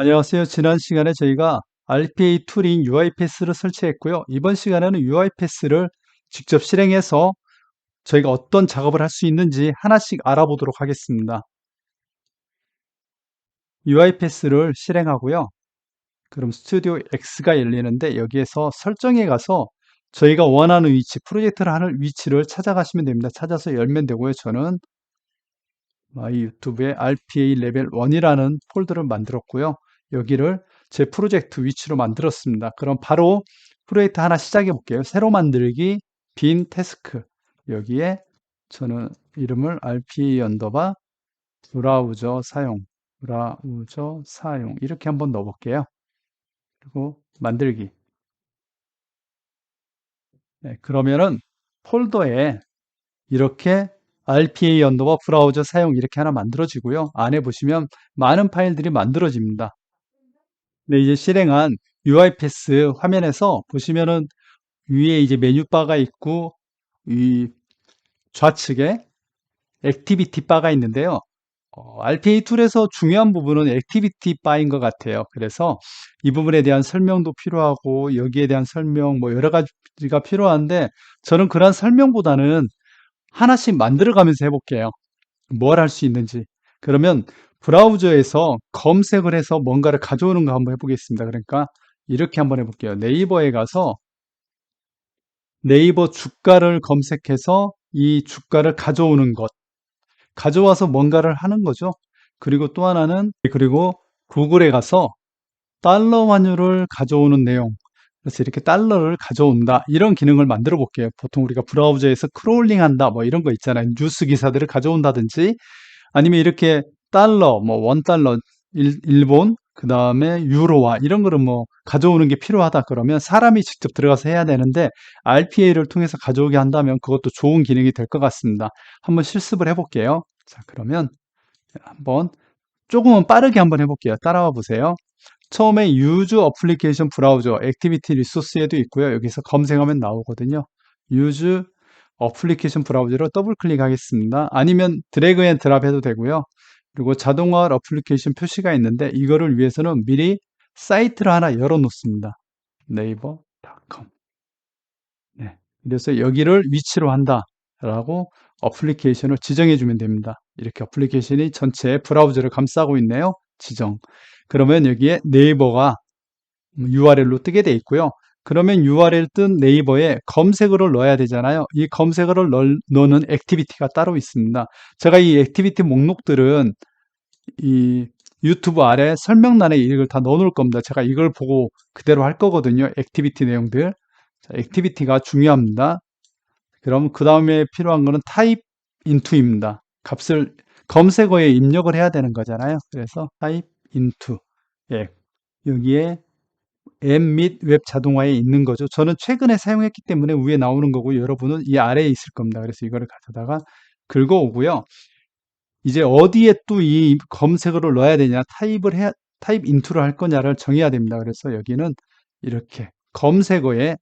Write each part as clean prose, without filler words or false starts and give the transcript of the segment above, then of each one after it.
안녕하세요. 지난 시간에 저희가 RPA 툴인 UiPath를 설치했고요. 이번 시간에는 UiPath를 직접 실행해서 저희가 어떤 작업을 할 수 있는지 하나씩 알아보도록 하겠습니다. UiPath를 실행하고요. 그럼 스튜디오 X가 열리는데 여기에서 설정에 가서 저희가 원하는 위치, 프로젝트를 하는 위치를 찾아가시면 됩니다. 찾아서 열면 되고요. 저는 마이 유튜브에 RPA 레벨 1이라는 폴더를 만들었고요. 여기를 제 프로젝트 위치로 만들었습니다. 그럼 바로 프로젝트 하나 시작해 볼게요. 새로 만들기 빈 태스크. 여기에 저는 이름을 RPA 언더바 브라우저 사용 이렇게 한번 넣어 볼게요. 그리고 만들기. 네, 그러면은 폴더에 이렇게 RPA 언더바 브라우저 사용 이렇게 하나 만들어지고요. 안에 보시면 많은 파일들이 만들어집니다. 네, 이제 실행한 UiPath 화면에서 보시면은 위에 이제 메뉴바가 있고 이 좌측에 액티비티 바가 있는데요. RPA 툴에서 중요한 부분은 액티비티 바인 것 같아요. 그래서 이 부분에 대한 설명도 필요하고 여기에 대한 설명 뭐 여러 가지가 필요한데 저는 그런 설명보다는 하나씩 만들어 가면서 해볼게요. 뭘 할 수 있는지. 그러면 브라우저에서 검색을 해서 뭔가를 가져오는 거 한번 해보겠습니다. 그러니까 이렇게 한번 해볼게요. 네이버에 가서 네이버 주가를 검색해서 이 주가를 가져오는 것. 가져와서 뭔가를 하는 거죠. 그리고 또 하나는 그리고 구글에 가서 달러 환율을 가져오는 내용. 그래서 이렇게 달러를 가져온다. 이런 기능을 만들어 볼게요. 보통 우리가 브라우저에서 크롤링 한다. 뭐 이런 거 있잖아요. 뉴스 기사들을 가져온다든지 아니면 이렇게 달러, 뭐 원달러, 일본, 그 다음에 유로화 이런 거를 뭐 가져오는 게 필요하다 그러면 사람이 직접 들어가서 해야 되는데 RPA를 통해서 가져오게 한다면 그것도 좋은 기능이 될 것 같습니다. 한번 실습을 해볼게요. 자, 그러면 한번 조금은 빠르게 한번 해볼게요. 따라와 보세요. 처음에 Use Application Browser, Activity Resource에도 있고요. 여기서 검색하면 나오거든요. Use Application Browser로 더블 클릭하겠습니다. 아니면 드래그 앤 드랍 해도 되고요. 그리고 자동화 어플리케이션 표시가 있는데 이거를 위해서는 미리 사이트를 하나 열어 놓습니다. 네이버.com. 네. 그래서 여기를 위치로 한다라고 어플리케이션을 지정해 주면 됩니다. 이렇게 어플리케이션이 전체 브라우저를 감싸고 있네요. 지정. 그러면 여기에 네이버가 URL로 뜨게 돼 있고요. 그러면 URL 뜬 네이버에 검색어를 넣어야 되잖아요. 이 검색어를 넣는 액티비티가 따로 있습니다. 제가 이 액티비티 목록들은 이 유튜브 아래 설명란에 이걸 다 넣어 놓을 겁니다. 제가 이걸 보고 그대로 할 거거든요. 액티비티 내용들. 자, 액티비티가 중요합니다. 그럼 그 다음에 필요한 거는 type into입니다. 값을 검색어에 입력을 해야 되는 거잖아요. 그래서 type into. 예, 여기에 앱 및 웹 자동화에 있는 거죠. 저는 최근에 사용했기 때문에 위에 나오는 거고 여러분은 이 아래에 있을 겁니다. 그래서 이거를 가져다가 긁어오고요. 이제 어디에 또 이 검색어를 넣어야 되냐, 타입 인투를 할 거냐를 정해야 됩니다. 그래서 여기는 이렇게 검색어에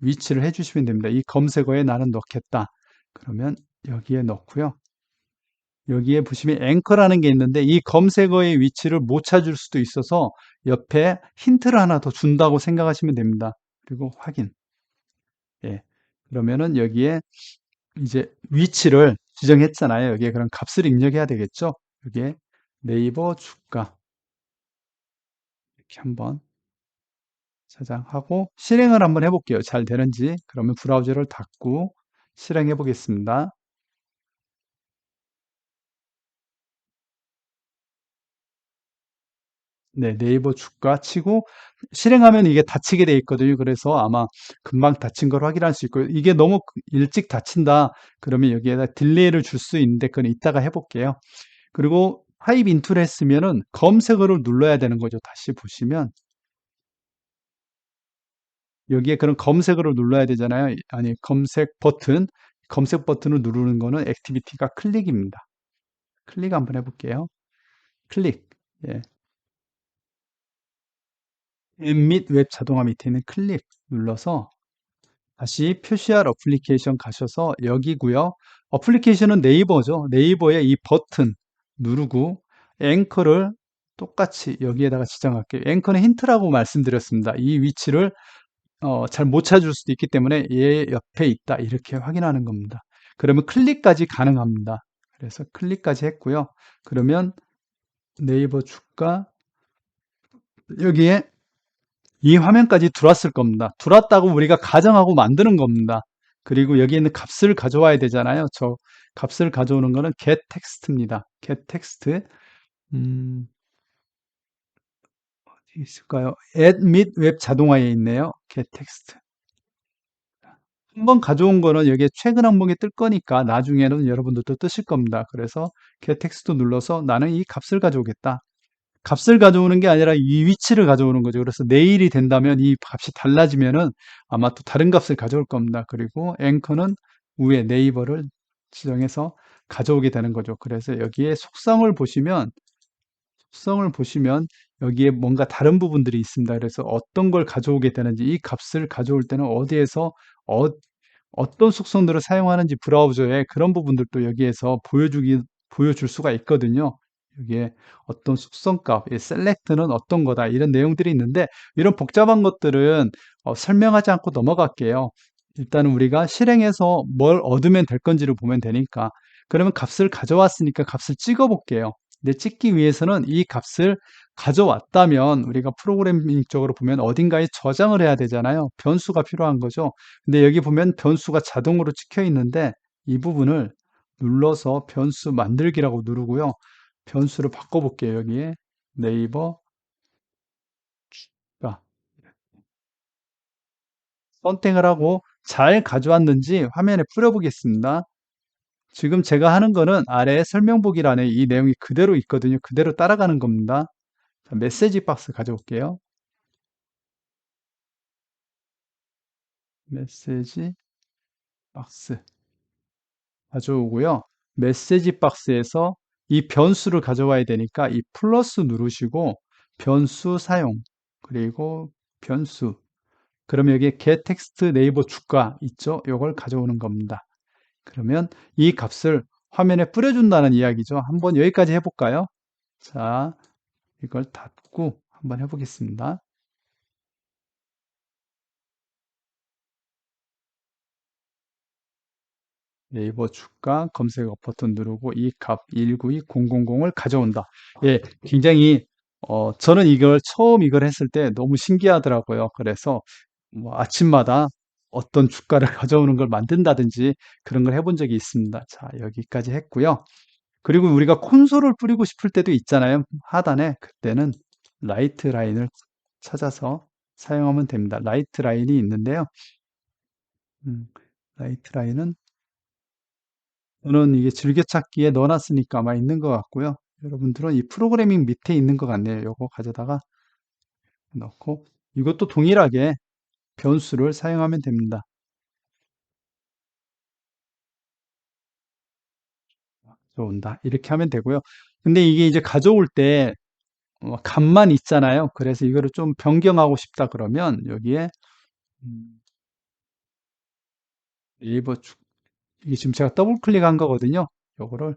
위치를 해주시면 됩니다. 이 검색어에 나는 넣겠다. 그러면 여기에 넣고요. 여기에 보시면 앵커라는 게 있는데 이 검색어의 위치를 못 찾을 수도 있어서 옆에 힌트를 하나 더 준다고 생각하시면 됩니다. 그리고 확인. 예. 그러면은 여기에 이제 위치를 지정했잖아요. 여기에 그런 값을 입력해야 되겠죠. 여기에 네이버 주가 이렇게 한번 저장하고 실행을 한번 해볼게요. 잘 되는지. 그러면 브라우저를 닫고 실행해 보겠습니다. 네, 네이버 주가 치고 실행하면 이게 닫히게 돼 있거든요. 그래서 아마 금방 닫힌 걸 확인할 수 있고요. 이게 너무 일찍 닫힌다. 그러면 여기에다 딜레이를 줄 수 있는데 그건 이따가 해볼게요. 그리고 타입 인투를 했으면은 검색어를 눌러야 되는 거죠. 다시 보시면 여기에 그런 검색어를 눌러야 되잖아요. 아니, 검색 버튼을 누르는 거는 액티비티가 클릭입니다. 클릭 한번 해볼게요. 클릭. 예. 앱 및 웹 자동화 밑에 있는 클릭 눌러서 다시 표시할 어플리케이션 가셔서 여기고요. 어플리케이션은 네이버죠. 네이버에 이 버튼 누르고 앵커를 똑같이 여기에다가 지정할게요. 앵커는 힌트라고 말씀드렸습니다. 이 위치를 잘 못 찾을 수도 있기 때문에 얘 옆에 있다 이렇게 확인하는 겁니다. 그러면 클릭까지 가능합니다. 그래서 클릭까지 했고요. 그러면 네이버 주가 여기에 이 화면까지 들어왔을 겁니다. 들어왔다고 우리가 가정하고 만드는 겁니다. 그리고 여기 있는 값을 가져와야 되잖아요. 저 값을 가져오는 거는 getText입니다. getText. 어디 있을까요? add 및 웹 자동화에 있네요. getText. 한번 가져온 거는 여기에 최근 항목에 뜰 거니까 나중에는 여러분들도 뜨실 겁니다. 그래서 getText 눌러서 나는 이 값을 가져오겠다. 값을 가져오는 게 아니라 이 위치를 가져오는 거죠. 그래서 내일이 된다면 이 값이 달라지면은 아마 또 다른 값을 가져올 겁니다. 그리고 앵커는 위에 네이버를 지정해서 가져오게 되는 거죠. 그래서 여기에 속성을 보시면 여기에 뭔가 다른 부분들이 있습니다. 그래서 어떤 걸 가져오게 되는지 이 값을 가져올 때는 어디에서 어, 어떤 속성들을 사용하는지 브라우저에 그런 부분들도 여기에서 보여줄 수가 있거든요. 여기에 어떤 속성값, select는 어떤 거다 이런 내용들이 있는데 이런 복잡한 것들은 설명하지 않고 넘어갈게요. 일단은 우리가 실행해서 뭘 얻으면 될 건지를 보면 되니까 그러면 값을 가져왔으니까 값을 찍어 볼게요. 근데 찍기 위해서는 이 값을 가져왔다면 우리가 프로그래밍적으로 보면 어딘가에 저장을 해야 되잖아요. 변수가 필요한 거죠. 근데 여기 보면 변수가 자동으로 찍혀 있는데 이 부분을 눌러서 변수 만들기라고 누르고요. 변수를 바꿔볼게요. 여기에 네이버 가 선택을 하고 잘 가져왔는지 화면에 뿌려보겠습니다. 지금 제가 하는 거는 아래 설명보기란에 이 내용이 그대로 있거든요. 그대로 따라가는 겁니다. 자, 메시지 박스 가져올게요. 메시지 박스 가져오고요. 메시지 박스에서 이 변수를 가져와야 되니까 이 플러스 누르시고 변수 사용 그리고 변수 그러면 여기에 getText 네이버 주가 있죠? 이걸 가져오는 겁니다. 그러면 이 값을 화면에 뿌려준다는 이야기죠. 한번 여기까지 해볼까요? 자, 이걸 닫고 한번 해보겠습니다. 네이버 주가 검색어 버튼 누르고 이 값 192000을 가져온다. 예, 굉장히 저는 이걸 처음 이걸 했을 때 너무 신기하더라고요. 그래서 뭐 아침마다 어떤 주가를 가져오는 걸 만든다든지 그런 걸 해본 적이 있습니다. 자, 여기까지 했고요. 그리고 우리가 콘솔을 뿌리고 싶을 때도 있잖아요. 하단에 그때는 라이트 라인을 찾아서 사용하면 됩니다. 라이트 라인이 있는데요. 음, 라이트 라인은 저는 이게 즐겨찾기에 넣어놨으니까 아마 있는 것 같고요. 여러분들은 이 프로그래밍 밑에 있는 것 같네요. 요거 가져다가 넣고 이것도 동일하게 변수를 사용하면 됩니다. 가져온다. 이렇게 하면 되고요. 근데 이게 이제 가져올 때 값만 있잖아요. 그래서 이거를 좀 변경하고 싶다 그러면 여기에 음, 네이버 이게 지금 제가 더블 클릭한 거거든요. 요거를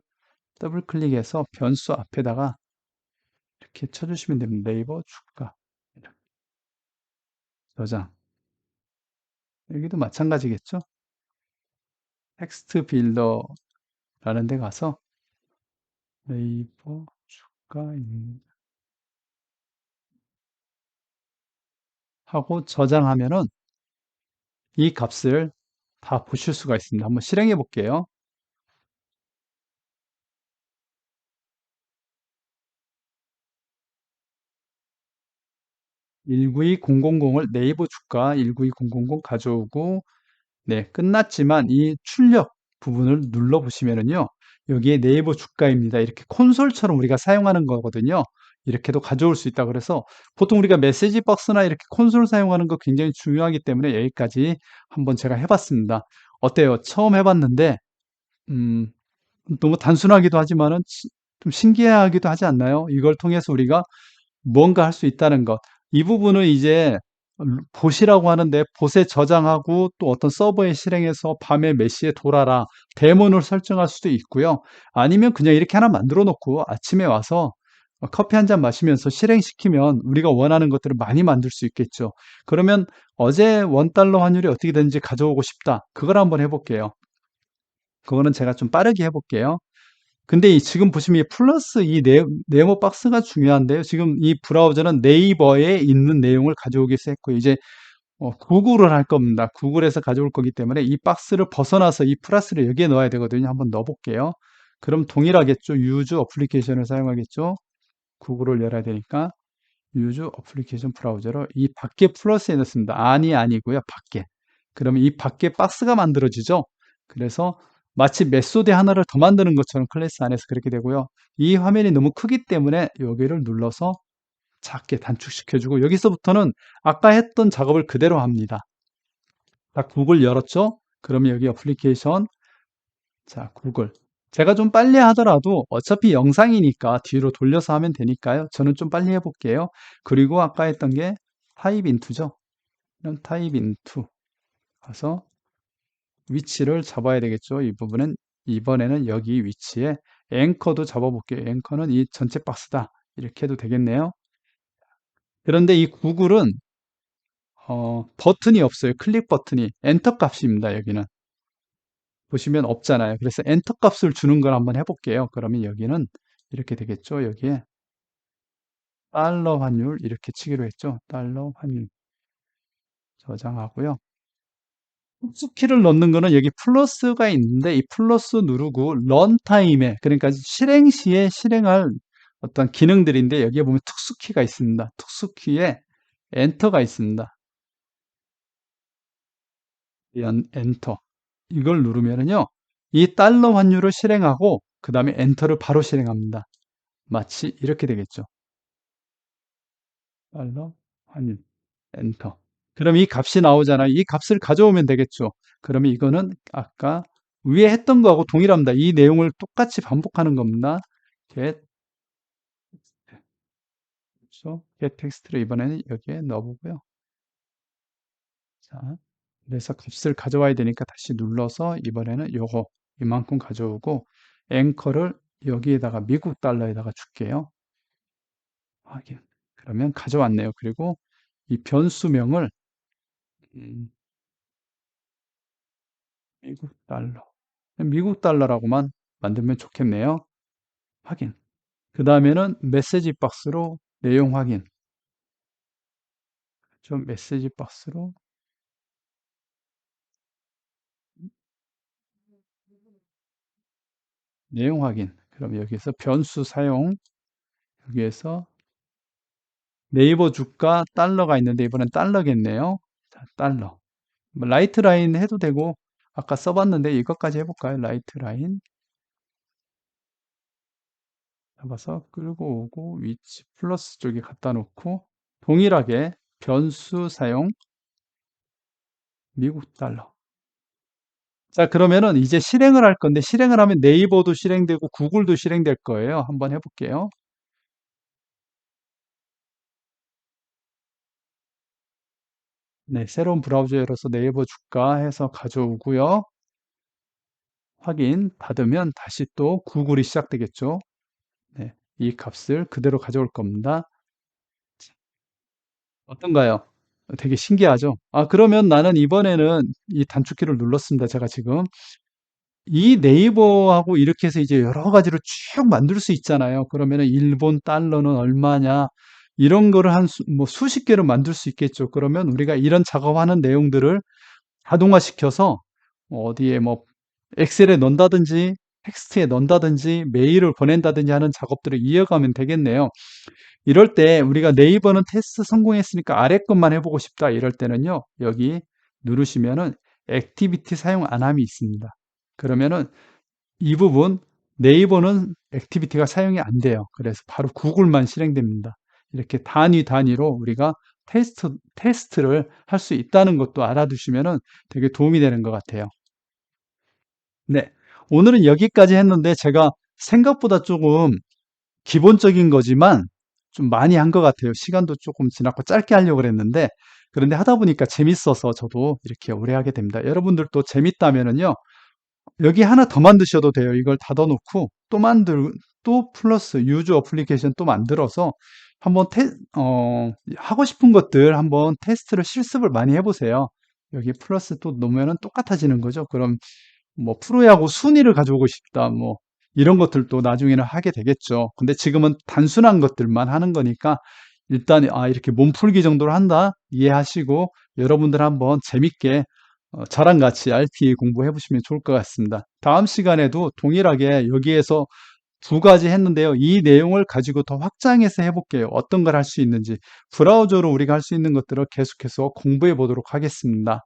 더블 클릭해서 변수 앞에다가 이렇게 쳐주시면 됩니다. 네이버 주가 이렇게 저장. 여기도 마찬가지겠죠. 텍스트 빌더라는 데 가서 네이버 주가 하고 저장하면은 이 값을 다 보실 수가 있습니다. 한번 실행해 볼게요. 192000을 네이버 주가 192000 가져오고 네, 끝났지만 이 출력 부분을 눌러 보시면은요. 여기에 네이버 주가입니다. 이렇게 콘솔처럼 우리가 사용하는 거거든요. 이렇게도 가져올 수 있다. 그래서 보통 우리가 메시지 박스나 이렇게 콘솔 사용하는 거 굉장히 중요하기 때문에 여기까지 한번 제가 해봤습니다. 어때요? 처음 해봤는데 음, 너무 단순하기도 하지만은 좀 신기하기도 하지 않나요? 이걸 통해서 우리가 뭔가 할 수 있다는 것. 이 부분은 이제 봇이라고 하는데 봇에 저장하고 또 어떤 서버에 실행해서 밤에 몇 시에 돌아라 데몬을 설정할 수도 있고요. 아니면 그냥 이렇게 하나 만들어 놓고 아침에 와서 커피 한 잔 마시면서 실행시키면 우리가 원하는 것들을 많이 만들 수 있겠죠. 그러면 어제 원달러 환율이 어떻게 되는지 가져오고 싶다. 그걸 한번 해볼게요. 그거는 제가 좀 빠르게 해볼게요. 근데 지금 보시면 이 플러스 이 네모 박스가 중요한데요. 지금 이 브라우저는 네이버에 있는 내용을 가져오기로 했고, 이제 구글을 할 겁니다. 구글에서 가져올 거기 때문에 이 박스를 벗어나서 이 플러스를 여기에 넣어야 되거든요. 한번 넣어볼게요. 그럼 동일하겠죠. 유즈 어플리케이션을 사용하겠죠. 구글을 열어야 되니까 유즈 어플리케이션 브라우저로 이 밖에 플러스에 넣습니다. 아니고요. 밖에. 그러면 이 밖에 박스가 만들어지죠. 그래서 마치 메소드 하나를 더 만드는 것처럼 클래스 안에서 그렇게 되고요. 이 화면이 너무 크기 때문에 여기를 눌러서 작게 단축시켜주고, 여기서부터는 아까 했던 작업을 그대로 합니다. 자, 구글 열었죠? 그러면 여기 어플리케이션, 자, 구글. 제가 좀 빨리 하더라도 어차피 영상이니까 뒤로 돌려서 하면 되니까요. 저는 좀 빨리 해볼게요. 그리고 아까 했던 게 타입 인투죠. 그럼 타입 인투 가서 위치를 잡아야 되겠죠. 이 부분은 이번에는 여기 위치에 앵커도 잡아볼게요. 앵커는 이 전체 박스다. 이렇게 해도 되겠네요. 그런데 이 구글은 버튼이 없어요. 클릭 버튼이 엔터 값입니다. 여기는 보시면 없잖아요. 그래서 엔터 값을 주는 걸 한번 해볼게요. 그러면 여기는 이렇게 되겠죠. 여기에 달러 환율 이렇게 치기로 했죠. 달러 환율 저장하고요. 흡수키를 넣는 거는 여기 플러스가 있는데 이 플러스 누르고 런타임에, 그러니까 실행 시에 실행할 어떤 기능들인데, 여기에 보면 특수키가 있습니다. 특수키에 엔터가 있습니다. 엔터. 이걸 누르면은요, 이 달러 환율을 실행하고 그 다음에 엔터를 바로 실행합니다. 마치 이렇게 되겠죠. 달러 환율 엔터. 그럼 이 값이 나오잖아요. 이 값을 가져오면 되겠죠. 그러면 이거는 아까 위에 했던 거하고 동일합니다. 이 내용을 똑같이 반복하는 겁니다. get, 그렇죠? get 텍스트를 이번에는 여기에 넣어보고요. 자, 그래서 값을 가져와야 되니까 다시 눌러서 이번에는 요거 이만큼 가져오고, 앵커를 여기에다가 미국 달러에다가 줄게요. 확인. 그러면 가져왔네요. 그리고 이 변수명을 음, 미국 달러. 미국 달러라고만 만들면 좋겠네요. 확인. 그 다음에는 메시지 박스로 내용 확인. 좀 메시지 박스로 내용 확인. 그럼 여기서 변수 사용, 여기에서 네이버 주가 달러가 있는데 이번엔 달러겠네요. 자, 달러. 라이트 라인 해도 되고, 아까 써봤는데 이것까지 해볼까요? 라이트 라인 잡아서 끌고 오고 위치 플러스 쪽에 갖다 놓고 동일하게 변수 사용 미국 달러. 자, 그러면은 이제 실행을 할 건데, 실행을 하면 네이버도 실행되고 구글도 실행될 거예요. 한번 해볼게요. 네, 새로운 브라우저 열어서 네이버 주가 해서 가져오고요. 확인 받으면 다시 또 구글이 시작되겠죠. 네, 이 값을 그대로 가져올 겁니다. 어떤가요? 되게 신기하죠? 아, 그러면 나는 이번에는 이 단축키를 눌렀습니다. 제가 지금. 이 네이버하고 이렇게 해서 이제 여러 가지로 쭉 만들 수 있잖아요. 그러면은 일본 달러는 얼마냐, 이런 거를 뭐 수십 개로 만들 수 있겠죠. 그러면 우리가 이런 작업하는 내용들을 자동화시켜서 어디에 뭐 엑셀에 넣는다든지 텍스트에 넣는다든지 메일을 보낸다든지 하는 작업들을 이어가면 되겠네요. 이럴 때 우리가 네이버는 테스트 성공했으니까 아래 것만 해보고 싶다, 이럴 때는요, 여기 누르시면은 액티비티 사용 안함이 있습니다. 그러면은 이 부분 네이버는 액티비티가 사용이 안 돼요. 그래서 바로 구글만 실행됩니다. 이렇게 단위로 우리가 테스트를 할 수 있다는 것도 알아두시면 되게 도움이 되는 것 같아요. 네. 오늘은 여기까지 했는데 제가 생각보다 조금 기본적인 거지만 좀 많이 한 것 같아요. 시간도 조금 지났고 짧게 하려고 그랬는데, 그런데 하다 보니까 재밌어서 저도 이렇게 오래 하게 됩니다. 여러분들도 재밌다면은요, 여기 하나 더 만드셔도 돼요. 이걸 닫아놓고 또 플러스 유즈 어플리케이션 또 만들어서 한번 하고 싶은 것들 한번 테스트를 실습을 많이 해보세요. 여기 플러스 또 놓으면은 똑같아지는 거죠. 그럼 뭐 프로야구 순위를 가져오고 싶다, 뭐 이런 것들도 나중에는 하게 되겠죠. 근데 지금은 단순한 것들만 하는 거니까 일단 이렇게 몸풀기 정도로 한다 이해하시고 여러분들 한번 재밌게 저랑 같이 RPA 공부해 보시면 좋을 것 같습니다. 다음 시간에도 동일하게 여기에서 두 가지 했는데요. 이 내용을 가지고 더 확장해서 해볼게요. 어떤 걸 할 수 있는지. 브라우저로 우리가 할 수 있는 것들을 계속해서 공부해 보도록 하겠습니다.